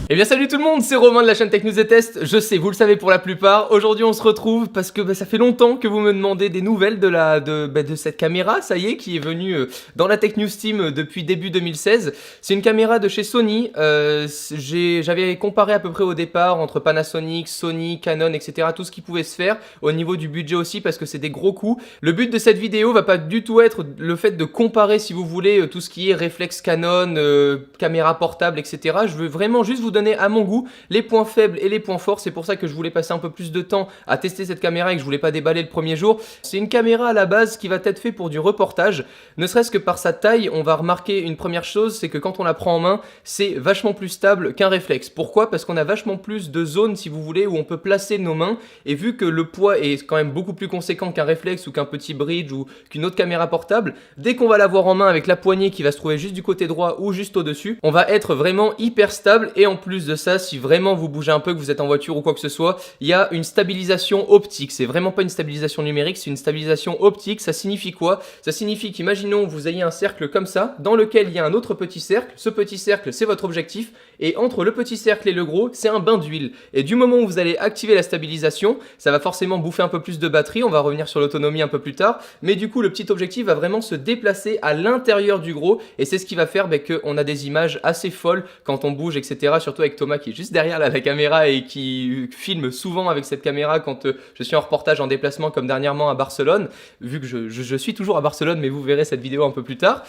Eh bien salut tout le monde, c'est Romain de la chaîne Tech News et Test. Je sais, vous le savez pour la plupart. Aujourd'hui on se retrouve parce que ça fait longtemps que vous me demandez des nouvelles de cette caméra, ça y est, qui est venue dans la Tech News Team depuis début 2016. C'est une caméra de chez Sony. J'avais comparé à peu près au départ entre Panasonic, Sony, Canon, etc. Tout ce qui pouvait se faire, au niveau du budget aussi parce que c'est des gros coûts. Le but de cette vidéo va pas du tout être le fait de comparer, si vous voulez, tout ce qui est réflexe Canon, caméra portable, etc. Je veux vraiment juste vous donner à mon goût les points faibles et les points forts. C'est pour ça que je voulais passer un peu plus de temps à tester cette caméra et que je voulais pas déballer le premier jour. C'est une caméra à la base qui va être faite pour du reportage. Ne serait-ce que par sa taille, on va remarquer une première chose, c'est que quand on la prend en main, c'est vachement plus stable qu'un réflexe. Pourquoi? Parce qu'on a vachement plus de zones, si vous voulez, où on peut placer nos mains. Et vu que le poids est quand même beaucoup plus conséquent qu'un réflexe ou qu'un petit bridge ou qu'une autre caméra portable, dès qu'on va l'avoir en main avec la poignée qui va se trouver juste du côté droit ou juste au-dessus, on va être vraiment hyper stable. Et en plus de ça, si vraiment vous bougez un peu, que vous êtes en voiture ou quoi que ce soit, il y a une stabilisation optique. C'est vraiment pas une stabilisation numérique, c'est une stabilisation optique. Ça signifie quoi? Ça signifie qu'imaginons vous ayez un cercle comme ça, dans lequel il y a un autre petit cercle. Ce petit cercle, c'est votre objectif. Et entre le petit cercle et le gros, c'est un bain d'huile. Et du moment où vous allez activer la stabilisation, ça va forcément bouffer un peu plus de batterie. On va revenir sur l'autonomie un peu plus tard. Mais du coup, le petit objectif va vraiment se déplacer à l'intérieur du gros. Et c'est ce qui va faire qu'on a des images assez folles quand on bouge, etc. Surtout avec Thomas qui est juste derrière la caméra et qui filme souvent avec cette caméra quand je suis en reportage en déplacement comme dernièrement à Barcelone. Vu que je suis toujours à Barcelone, mais vous verrez cette vidéo un peu plus tard.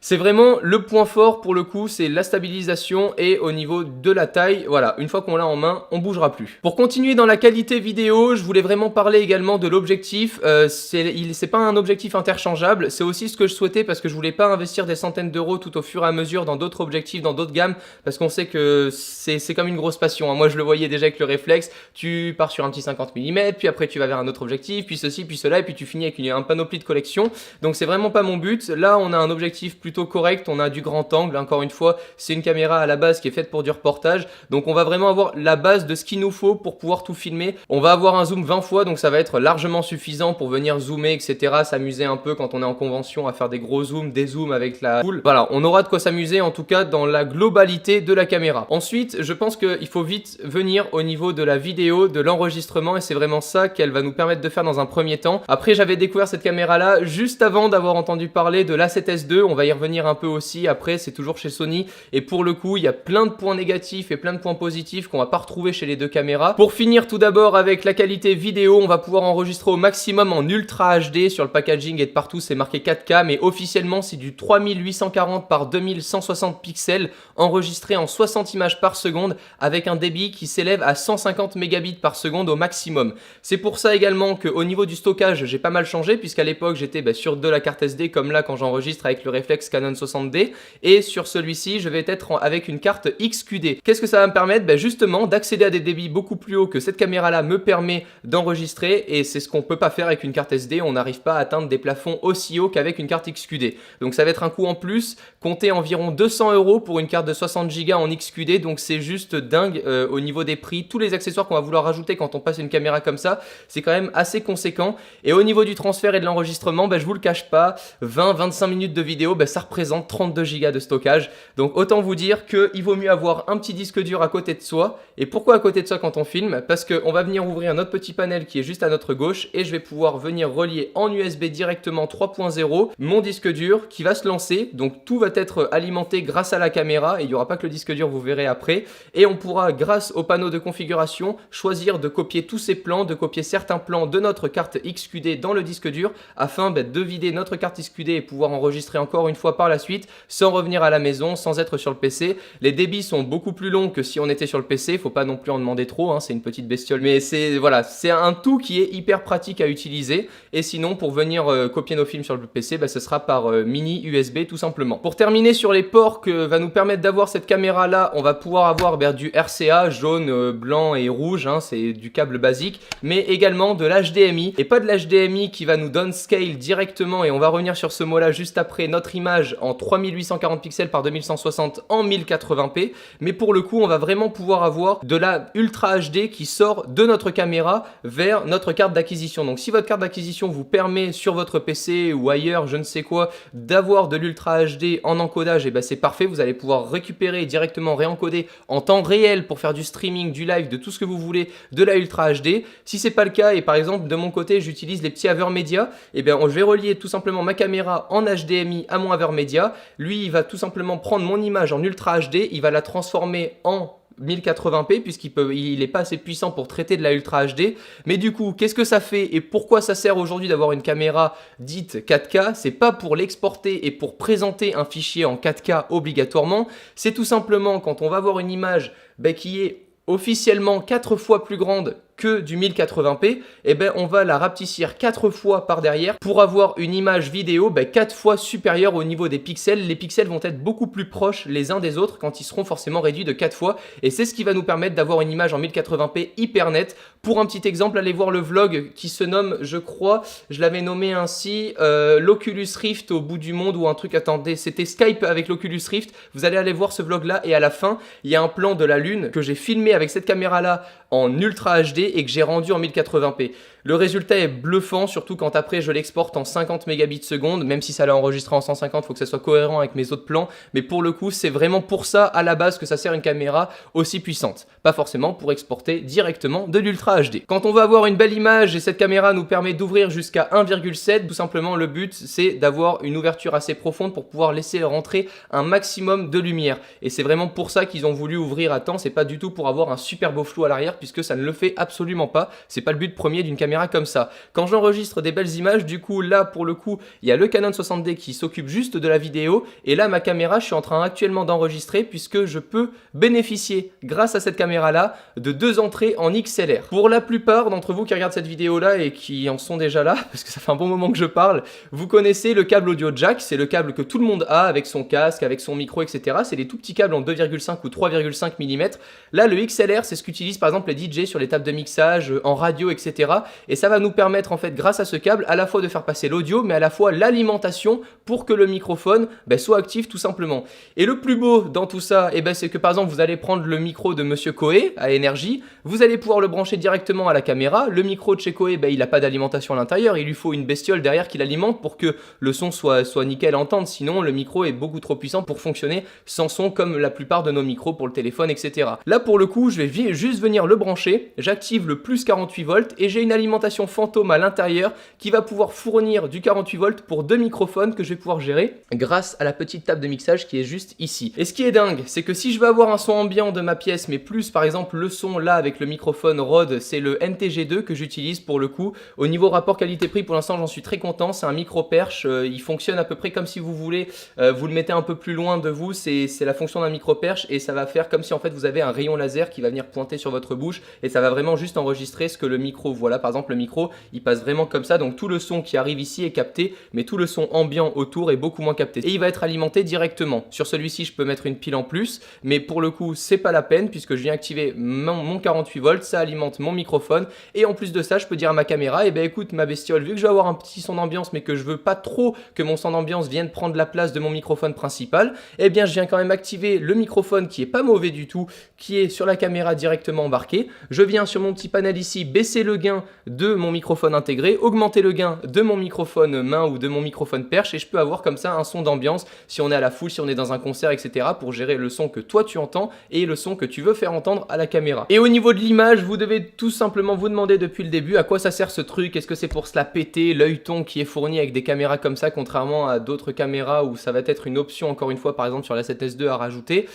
C'est vraiment le point fort pour le coup, c'est la stabilisation et au niveau de la taille, voilà, une fois qu'on l'a en main, on bougera plus. Pour continuer dans la qualité vidéo, je voulais vraiment parler également de l'objectif. C'est pas un objectif interchangeable, c'est aussi ce que je souhaitais parce que je voulais pas investir des centaines d'euros tout au fur et à mesure dans d'autres objectifs, dans d'autres gammes, parce qu'on sait que c'est comme une grosse passion. Hein. Moi je le voyais déjà avec le réflexe, tu pars sur un petit 50 mm, puis après tu vas vers un autre objectif, puis ceci, puis cela, et puis tu finis avec un panoplie de collection. Donc c'est vraiment pas mon but. Là on a un objectif plutôt correct, on a du grand angle, encore une fois c'est une caméra à la base qui est faite pour du reportage, donc on va vraiment avoir la base de ce qu'il nous faut pour pouvoir tout filmer. On va avoir un zoom 20 fois, donc ça va être largement suffisant pour venir zoomer, etc., s'amuser un peu quand on est en convention à faire des gros zooms, des zooms avec la foule. Voilà, on aura de quoi s'amuser en tout cas dans la globalité de la caméra. Ensuite, je pense qu'il faut vite venir au niveau de la vidéo, de l'enregistrement, et c'est vraiment ça qu'elle va nous permettre de faire dans un premier temps. Après, j'avais découvert cette caméra là juste avant d'avoir entendu parler de l'A7S II, on va y revenir un peu aussi après, c'est toujours chez Sony, et pour le coup il y a plein de points négatifs et plein de points positifs qu'on va pas retrouver chez les deux caméras. Pour finir tout d'abord avec la qualité vidéo, on va pouvoir enregistrer au maximum en Ultra HD. Sur le packaging et de partout c'est marqué 4K, mais officiellement c'est du 3840 par 2160 pixels enregistré en 60 images par seconde avec un débit qui s'élève à 150 mégabits par seconde au maximum. C'est pour ça également qu'au niveau du stockage j'ai pas mal changé, puisqu'à l'époque j'étais sur de la carte SD comme là quand j'enregistre avec le réflexe Canon 60D, et sur celui-ci je vais être avec une carte XQD. Qu'est-ce que ça va me permettre? Justement d'accéder à des débits beaucoup plus hauts que cette caméra là me permet d'enregistrer, et c'est ce qu'on peut pas faire avec une carte SD. On n'arrive pas à atteindre des plafonds aussi hauts qu'avec une carte XQD, donc ça va être un coût en plus. Comptez environ 200 € pour une carte de 60 Go en XQD, donc c'est juste dingue au niveau des prix. Tous les accessoires qu'on va vouloir rajouter quand on passe une caméra comme ça, c'est quand même assez conséquent. Et au niveau du transfert et de l'enregistrement, je vous le cache pas, 20-25 minutes de vidéo, ça représente 32 Go de stockage. Donc autant vous dire qu'il vaut mieux avoir un petit disque dur à côté de soi. Et pourquoi à côté de soi quand on filme? Parce qu'on va venir ouvrir notre petit panel qui est juste à notre gauche, et je vais pouvoir venir relier en USB directement 3.0 mon disque dur qui va se lancer. Donc tout va être alimenté grâce à la caméra, et il n'y aura pas que le disque dur, vous verrez après. Et on pourra, grâce au panneau de configuration, choisir de copier tous ces plans, de copier certains plans de notre carte XQD dans le disque dur, afin de vider notre carte XQD et pouvoir enregistrer encore une fois par la suite sans revenir à la maison, sans être sur le PC. Les débits sont beaucoup plus longs que si on était sur le PC, faut pas non plus en demander trop, hein, c'est une petite bestiole, mais c'est voilà, c'est un tout qui est hyper pratique à utiliser. Et sinon, pour venir copier nos films sur le PC, ce sera par mini USB tout simplement. Pour terminer sur les ports que va nous permettre d'avoir cette caméra là, on va pouvoir avoir du RCA jaune, blanc et rouge, hein, c'est du câble basique, mais également de l'HDMI, et pas de l'HDMI qui va nous downscale directement, et on va revenir sur ce mot là juste après, notre image image en 3840 pixels par 2160 en 1080p, mais pour le coup on va vraiment pouvoir avoir de la Ultra HD qui sort de notre caméra vers notre carte d'acquisition. Donc si votre carte d'acquisition vous permet sur votre PC ou ailleurs, je ne sais quoi, d'avoir de l'Ultra HD en encodage, et ben c'est parfait, vous allez pouvoir récupérer et directement réencoder en temps réel pour faire du streaming, du live, de tout ce que vous voulez de la Ultra HD. Si c'est pas le cas et par exemple de mon côté j'utilise les petits Avermedia, et bien je vais relier tout simplement ma caméra en HDMI à mon Avermedia. Lui il va tout simplement prendre mon image en Ultra HD, il va la transformer en 1080p puisqu'il n'est pas assez puissant pour traiter de la Ultra HD. Mais du coup, qu'est-ce que ça fait et pourquoi ça sert aujourd'hui d'avoir une caméra dite 4K? C'est pas pour l'exporter et pour présenter un fichier en 4K obligatoirement. C'est tout simplement quand on va avoir une image qui est officiellement 4 fois plus grande que du 1080p, et ben on va la rapetissir 4 fois par derrière pour avoir une image vidéo 4 fois supérieure au niveau des pixels. Les pixels vont être beaucoup plus proches les uns des autres quand ils seront forcément réduits de 4 fois, et c'est ce qui va nous permettre d'avoir une image en 1080p hyper nette. Pour un petit exemple, allez voir le vlog qui se nomme, je crois, je l'avais nommé ainsi, l'Oculus Rift au bout du monde ou un truc, attendez, c'était Skype avec l'Oculus Rift. Vous allez aller voir ce vlog là et à la fin, il y a un plan de la lune que j'ai filmé avec cette caméra là en Ultra HD et que j'ai rendu en 1080p. Le résultat est bluffant, surtout quand après je l'exporte en 50 mégabits seconde, même si ça l'a enregistré en 150, il faut que ça soit cohérent avec mes autres plans, mais pour le coup c'est vraiment pour ça à la base que ça sert une caméra aussi puissante, pas forcément pour exporter directement de l'Ultra HD. Quand on va avoir une belle image et cette caméra nous permet d'ouvrir jusqu'à 1,7, tout simplement le but c'est d'avoir une ouverture assez profonde pour pouvoir laisser rentrer un maximum de lumière, et c'est vraiment pour ça qu'ils ont voulu ouvrir à temps, c'est pas du tout pour avoir un super beau flou à l'arrière puisque ça ne le fait absolument pas, c'est pas le but premier d'une caméra comme ça. Quand j'enregistre des belles images, du coup là pour le coup il y a le Canon 60D qui s'occupe juste de la vidéo, et là ma caméra je suis en train actuellement d'enregistrer puisque je peux bénéficier grâce à cette caméra là de 2 entrées en XLR. Pour la plupart d'entre vous qui regardent cette vidéo là et qui en sont déjà là, parce que ça fait un bon moment que je parle, vous connaissez le câble audio jack, c'est le câble que tout le monde a avec son casque, avec son micro, etc. C'est des tout petits câbles en 2,5 ou 3,5 mm. Là le XLR c'est ce qu'utilisent par exemple les DJ sur les tables de mixage, en radio, etc. Et ça va nous permettre en fait grâce à ce câble à la fois de faire passer l'audio mais à la fois l'alimentation pour que le microphone soit actif tout simplement. Et le plus beau dans tout ça, c'est que par exemple vous allez prendre le micro de Monsieur Koé à énergie, vous allez pouvoir le brancher directement à la caméra. Le micro de chez Koé il n'a pas d'alimentation à l'intérieur, il lui faut une bestiole derrière qui l'alimente pour que le son soit nickel à entendre, sinon le micro est beaucoup trop puissant pour fonctionner sans son comme la plupart de nos micros pour le téléphone, etc. Là pour le coup je vais juste venir le brancher, j'active le plus 48 volts et j'ai une alimentation fantôme à l'intérieur qui va pouvoir fournir du 48 volts pour 2 microphones que je vais pouvoir gérer grâce à la petite table de mixage qui est juste ici. Et ce qui est dingue, c'est que si je veux avoir un son ambiant de ma pièce, mais plus par exemple le son là avec le microphone Rode, c'est le NTG2 que j'utilise pour le coup. Au niveau rapport qualité-prix, pour l'instant j'en suis très content, c'est un micro perche, il fonctionne à peu près comme si vous voulez, vous le mettez un peu plus loin de vous, c'est la fonction d'un micro perche et ça va faire comme si en fait vous avez un rayon laser qui va venir pointer sur votre bouche et ça va vraiment juste enregistrer ce que le micro voit. Là par exemple le micro il passe vraiment comme ça, donc tout le son qui arrive ici est capté mais tout le son ambiant autour est beaucoup moins capté et il va être alimenté directement. Sur celui-ci je peux mettre une pile en plus mais pour le coup c'est pas la peine puisque je viens activer mon 48 volts, ça alimente mon microphone et en plus de ça je peux dire à ma caméra écoute ma bestiole, vu que je vais avoir un petit son d'ambiance mais que je veux pas trop que mon son d'ambiance vienne prendre la place de mon microphone principal, je viens quand même activer le microphone qui est pas mauvais du tout, qui est sur la caméra directement embarqué. Je viens sur mon petit panel ici baisser le gain de mon microphone intégré, augmenter le gain de mon microphone main ou de mon microphone perche et je peux avoir comme ça un son d'ambiance si on est à la foule, si on est dans un concert, etc. pour gérer le son que toi tu entends et le son que tu veux faire entendre à la caméra. Et au niveau de l'image, vous devez tout simplement vous demander depuis le début à quoi ça sert ce truc. Est-ce que c'est pour se la péter, l'œilleton qui est fourni avec des caméras comme ça contrairement à d'autres caméras où ça va être une option encore une fois par exemple sur la 7S2 à rajouter.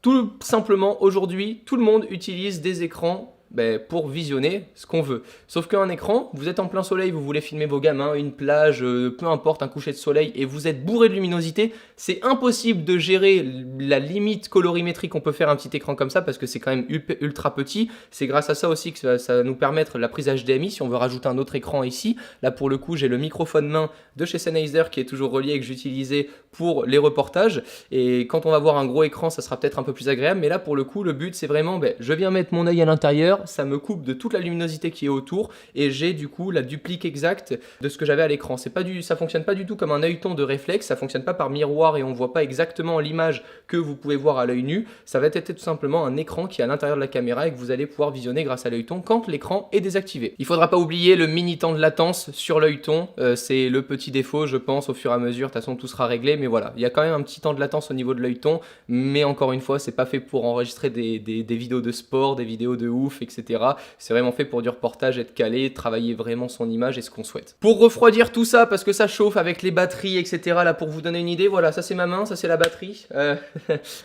Tout simplement aujourd'hui tout le monde utilise des écrans pour visionner ce qu'on veut. Sauf qu'un écran, vous êtes en plein soleil, vous voulez filmer vos gamins, une plage, peu importe, un coucher de soleil, et vous êtes bourré de luminosité, c'est impossible de gérer la limite colorimétrie qu'on peut faire un petit écran comme ça, parce que c'est quand même ultra petit. C'est grâce à ça aussi que ça va nous permettre la prise HDMI, si on veut rajouter un autre écran ici. Là pour le coup, j'ai le microphone main de chez Sennheiser qui est toujours relié et que j'utilisais pour les reportages, et quand on va voir un gros écran, ça sera peut-être un peu plus agréable, mais là pour le coup, le but c'est vraiment, je viens mettre mon œil à l'intérieur, ça me coupe de toute la luminosité qui est autour et j'ai du coup la duplique exacte de ce que j'avais à l'écran. Ça fonctionne pas du tout comme un œilleton de réflexe, ça fonctionne pas par miroir et on voit pas exactement l'image que vous pouvez voir à l'œil nu. Ça va être tout simplement un écran qui est à l'intérieur de la caméra et que vous allez pouvoir visionner grâce à l'œilleton quand l'écran est désactivé. Il faudra pas oublier le mini temps de latence sur l'œilleton, c'est le petit défaut je pense au fur et à mesure, de toute façon tout sera réglé, mais voilà, il y a quand même un petit temps de latence au niveau de l'œilleton, mais encore une fois c'est pas fait pour enregistrer des vidéos de sport, des vidéos de ouf, etc. C'est vraiment fait pour du reportage, être calé, travailler vraiment son image et ce qu'on souhaite. Pour refroidir tout ça, parce que ça chauffe avec les batteries, etc. Là pour vous donner une idée, voilà, ça c'est ma main, ça c'est la batterie.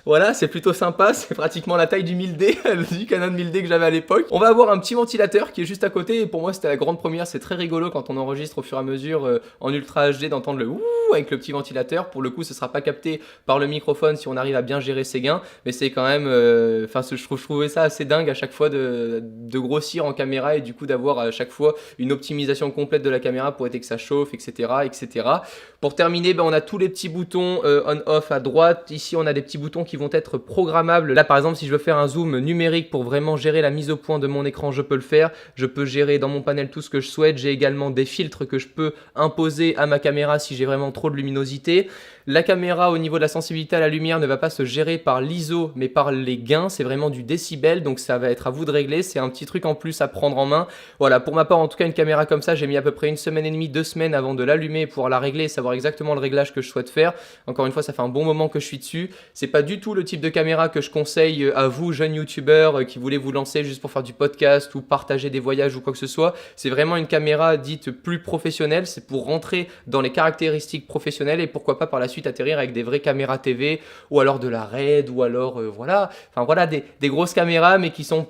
Voilà, c'est plutôt sympa, c'est pratiquement la taille du 1000D, du Canon 1000D que j'avais à l'époque. On va avoir un petit ventilateur qui est juste à côté et pour moi c'était la grande première, c'est très rigolo quand on enregistre au fur et à mesure en Ultra HD d'entendre le ouh avec le petit ventilateur. Pour le coup ce sera pas capté par le microphone si on arrive à bien gérer ses gains, mais c'est quand même, je trouvais ça assez dingue à chaque fois de grossir en caméra et du coup d'avoir à chaque fois une optimisation complète de la caméra pour éviter que ça chauffe, etc. etc. Pour terminer, on a tous les petits boutons on-off à droite. Ici on a des petits boutons qui vont être programmables. Là par exemple si je veux faire un zoom numérique pour vraiment gérer la mise au point de mon écran, je peux le faire. Je peux gérer dans mon panel tout ce que je souhaite. J'ai également des filtres que je peux imposer à ma caméra si j'ai vraiment trop de luminosité. La caméra au niveau de la sensibilité à la lumière ne va pas se gérer par l'ISO mais par les gains, c'est vraiment du décibel donc ça va être à vous de régler, c'est un petit truc en plus à prendre en main. Voilà, pour ma part en tout cas une caméra comme ça j'ai mis à peu près 1 semaine et demie, 2 semaines avant de l'allumer pour la régler et savoir exactement le réglage que je souhaite faire. Encore une fois ça fait un bon moment que je suis dessus, c'est pas du tout le type de caméra que je conseille à vous jeunes youtubeurs qui voulez vous lancer juste pour faire du podcast ou partager des voyages ou quoi que ce soit. C'est vraiment une caméra dite plus professionnelle, c'est pour rentrer dans les caractéristiques professionnelles et pourquoi pas par la suite atterrir avec des vraies caméras TV ou alors de la RED ou alors voilà, enfin voilà des grosses caméras mais qui sont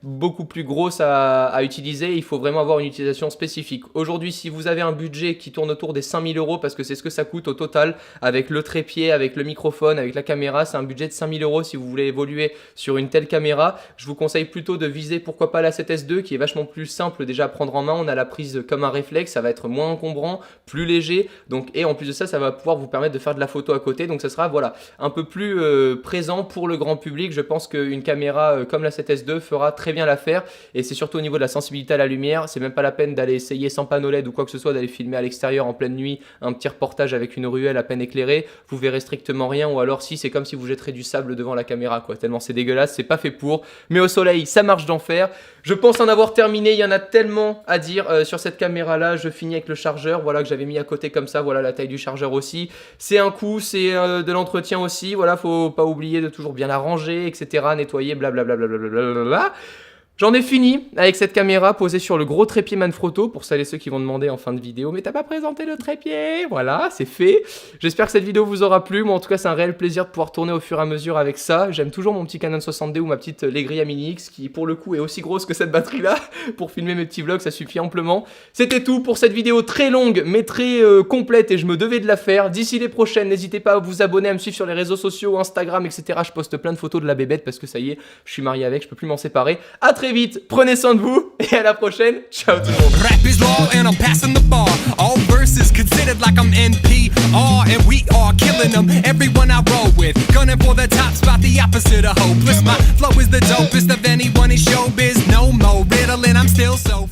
beaucoup plus grosses à utiliser. Il faut vraiment avoir une utilisation spécifique. Aujourd'hui si vous avez un budget qui tourne autour des 5000 € parce que c'est ce que ça coûte au total avec le trépied, avec le microphone, avec la caméra, c'est un budget de 5000 € si vous voulez évoluer sur une telle caméra. Je vous conseille plutôt de viser pourquoi pas la 7S2 qui est vachement plus simple déjà à prendre en main. On a la prise comme un réflexe, ça va être moins encombrant, plus léger donc, et en plus de ça, ça va pouvoir vous permettre de faire de la photo à côté donc ça sera voilà, un peu plus présent pour le grand public. Je pense qu'une caméra comme la 7S2 fera très bien l'affaire et c'est surtout au niveau de la sensibilité à la lumière, c'est même pas la peine d'aller essayer sans panneau LED ou quoi que ce soit, d'aller filmer à l'extérieur en pleine nuit, un petit reportage avec une ruelle à peine éclairée, vous verrez strictement rien ou alors si c'est comme si vous jetteriez du sable devant la caméra quoi, tellement c'est dégueulasse, c'est pas fait pour, mais au soleil ça marche d'enfer. Je pense en avoir terminé, il y en a tellement à dire sur cette caméra là. Je finis avec le chargeur, voilà que j'avais mis à côté comme ça, voilà la taille du chargeur aussi, c'est un coup, c'est de l'entretien aussi, voilà faut pas oublier de toujours bien la ranger, etc., nettoyer, blablabla. J'en ai fini avec cette caméra posée sur le gros trépied Manfrotto, pour celles et ceux qui vont demander en fin de vidéo, mais t'as pas présenté le trépied, voilà, c'est fait. J'espère que cette vidéo vous aura plu, moi en tout cas c'est un réel plaisir de pouvoir tourner au fur et à mesure avec ça. J'aime toujours mon petit Canon 60D ou ma petite Legria Mini X, qui pour le coup est aussi grosse que cette batterie là, pour filmer mes petits vlogs, ça suffit amplement. C'était tout pour cette vidéo très longue, mais très complète, et je me devais de la faire. D'ici les prochaines, n'hésitez pas à vous abonner, à me suivre sur les réseaux sociaux, Instagram, etc. Je poste plein de photos de la bébête, parce que ça y est, je suis marié avec, je peux plus m'en séparer. À très vite, prenez soin de vous et à la prochaine. Ciao tout le monde. Rap is law and I'm passing the bar. All verses considered like I'm NPR, and we are killing them. Everyone I roll with, gunning for the top spot, the opposite of hopeless. My flow is the dopest of anyone in showbiz. No more riddling, I'm still so